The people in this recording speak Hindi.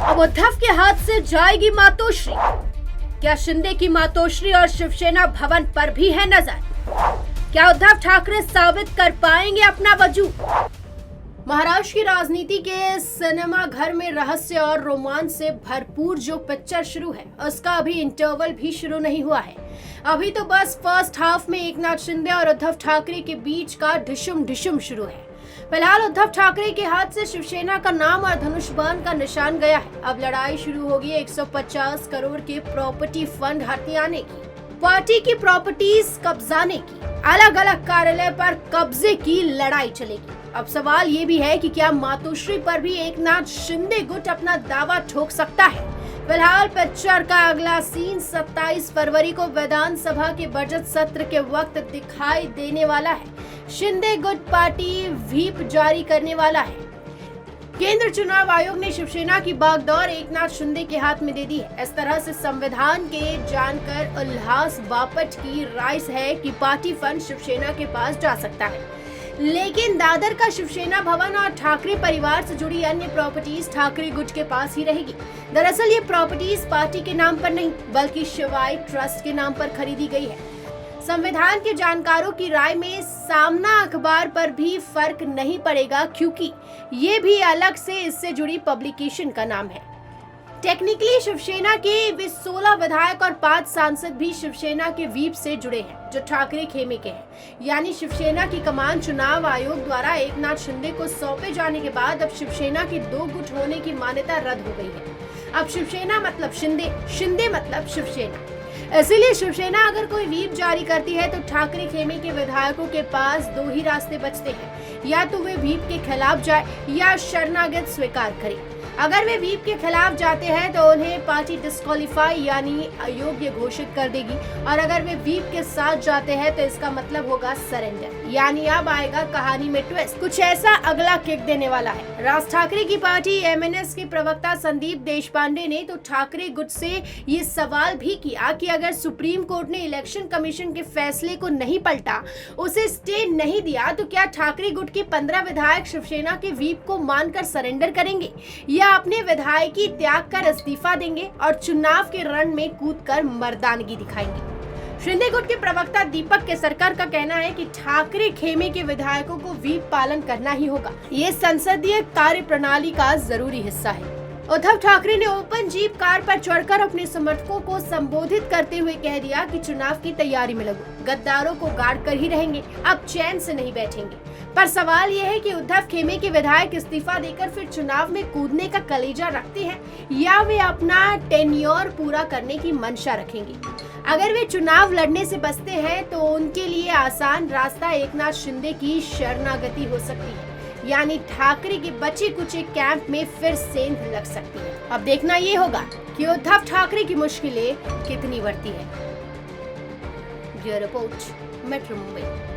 अब उद्धव के हाथ से जाएगी मातोश्री। क्या शिंदे की मातोश्री और शिवसेना भवन पर भी है नजर? क्या उद्धव ठाकरे साबित कर पाएंगे अपना वजूद? महाराष्ट्र की राजनीति के सिनेमा घर में रहस्य और रोमांच से भरपूर जो पिक्चर शुरू है, उसका अभी इंटरवल भी शुरू नहीं हुआ है। अभी तो बस फर्स्ट हाफ में एकनाथ शिंदे और उद्धव ठाकरे के बीच का ढिशुम ढिशुम शुरू है। फिलहाल उद्धव ठाकरे के हाथ से शिवसेना का नाम और धनुष बाण का निशान गया है। अब लड़ाई शुरू होगी 150 करोड़ के प्रॉपर्टी फंड हथियाने की, पार्टी की प्रॉपर्टीज कब्जाने की, अलग अलग कार्यालय पर कब्जे की लड़ाई चलेगी। अब सवाल ये भी है कि क्या मातोश्री पर भी एकनाथ शिंदे गुट अपना दावा ठोक सकता है? फिलहाल पिक्चर का अगला सीन 27 फरवरी को विधानसभा के बजट सत्र के वक्त दिखाई देने वाला है। शिंदे गुट पार्टी व्हिप जारी करने वाला है। केंद्र चुनाव आयोग ने शिवसेना की बागडोर एकनाथ शिंदे के हाथ में दे दी है। इस तरह से संविधान के जानकर उल्लास बापट की राय है कि पार्टी फंड शिवसेना के पास जा सकता है, लेकिन दादर का शिवसेना भवन और ठाकरे परिवार से जुड़ी अन्य प्रॉपर्टीज ठाकरे गुट के पास ही रहेगी। दरअसल ये प्रॉपर्टीज पार्टी के नाम पर नहीं बल्कि शिवाय ट्रस्ट के नाम पर खरीदी गई है। संविधान के जानकारों की राय में सामना अखबार पर भी फर्क नहीं पड़ेगा, क्योंकि ये भी अलग से इससे जुड़ी पब्लिकेशन का नाम है। टेक्निकली शिवसेना के वे 16 विधायक और 5 सांसद भी शिवसेना के व्हीप से जुड़े हैं, जो ठाकरे खेमे के हैं। यानी शिवसेना की कमान चुनाव आयोग द्वारा एकनाथ शिंदे को सौंपे जाने के बाद अब शिवसेना के 2 गुट होने की मान्यता रद्द हो गई है। अब शिवसेना मतलब शिंदे, शिंदे मतलब शिवसेना। इसीलिए शिवसेना अगर कोई व्हीप जारी करती है तो ठाकरे खेमे के विधायकों के पास 2 ही रास्ते बचते हैं, या तो वे व्हीप के खिलाफ जाए या शरणागत स्वीकार करें। अगर वे व्हीप के खिलाफ जाते हैं तो उन्हें पार्टी डिस्क्वालीफाई यानी अयोग्य घोषित कर देगी, और अगर वे व्हीप के साथ जाते हैं तो इसका मतलब होगा सरेंडर। यानी अब आएगा कहानी में ट्विस्ट। कुछ ऐसा अगला किक देने वाला है। राज ठाकरे की पार्टी एमएनएस के प्रवक्ता संदीप देशपांडे ने तो ठाकरे गुट से ये सवाल भी किया कि अगर सुप्रीम कोर्ट ने इलेक्शन कमीशन के फैसले को नहीं पलटा, उसे स्टे नहीं दिया, तो क्या ठाकरे गुट के 15 विधायक शिवसेना के व्हीप को मानकर सरेंडर करेंगे या अपने विधायकी त्याग कर इस्तीफा देंगे और चुनाव के रण में कूदकर मर्दानगी दिखाएंगे? शिंदे गुट के प्रवक्ता दीपक केसरकर का कहना है कि ठाकरे खेमे के विधायकों को व्हीप पालन करना ही होगा। ये संसदीय कार्य प्रणाली का जरूरी हिस्सा है। उद्धव ठाकरे ने ओपन जीप कार पर चढ़कर अपने समर्थकों को संबोधित करते हुए कह दिया कि चुनाव की तैयारी में लगो, गद्दारों को गाड़ कर ही रहेंगे, अब चैन से नहीं बैठेंगे। पर सवाल यह है कि उद्धव खेमे के विधायक इस्तीफा देकर फिर चुनाव में कूदने का कलेजा रखते हैं या वे अपना टेन्योर पूरा करने की मंशा रखेंगे। अगर वे चुनाव लड़ने से बचते हैं तो उनके लिए आसान रास्ता एकनाथ शिंदे की शरणागति हो सकती है, यानी ठाकरे के बचे कुचे कैंप में फिर सेंध लग सकती है। अब देखना ये होगा कि उद्धव ठाकरे की मुश्किलें कितनी बढ़ती है। Bureau report, metro Mumbai.